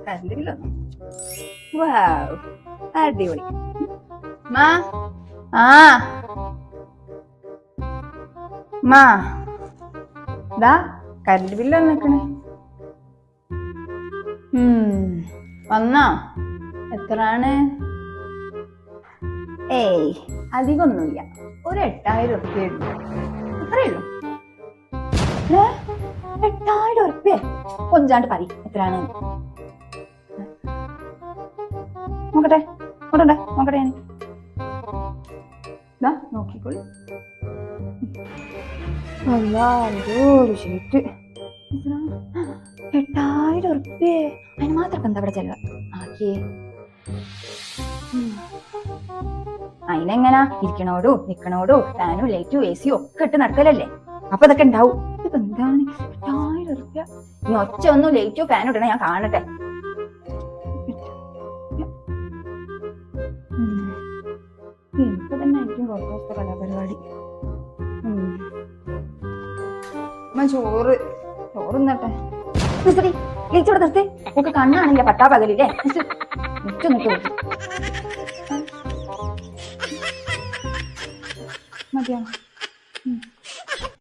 Current ബില്ലൊന്നും അടിപൊളി. Current bill വന്നേക്കണേ. വന്നോ? എത്രാണ്? ഏയ് അധികമൊന്നുമില്ല, ഒരു 8000 ഉറുപ്പ്യ ഉള്ളൂ. അത്രയുള്ളൂ. 8000 ഉറുപ്പ്യ? കൊഞ്ചാണ്ട് പറ എത്രയാണ് നോക്കട്ടെ. നോക്കട്ടെ ഞാൻ നോക്കിക്കോളി. ഒരു ഷീറ്റ് 8000 ഉറുപ്പ്യ. അതിന് മാത്രം എന്താ ഇവിടെ ചെലവ് ആക്കിയേ? അതിനെങ്ങനാ ഇരിക്കണോടോ നിക്കണോടോ ഫാനും ലൈറ്റും AC ഒക്കെ ഇട്ട് നടക്കലല്ലേ, അപ്പൊ ഇതൊക്കെ ഉണ്ടാവും. ഇതിപ്പോ എന്താണ് 8000 ഉറുപ്പ്യ? ഇനി ഒച്ച ഒന്നും ലൈറ്റോ ഫാനും ഇടണ ഞാൻ കാണട്ടെ. ഇപ്പൊ തന്നെ ആയിരിക്കും കുറച്ച് ദിവസത്തെ കലാപരിപാടി. ചോറ് നിന്നട്ടെ. ലൈറ്റ് ഇവിടെ നിർത്തി. ഒക്കെ കണ്ണാണില്ല പട്ടാ പകലില്ലേ. മതിയാ.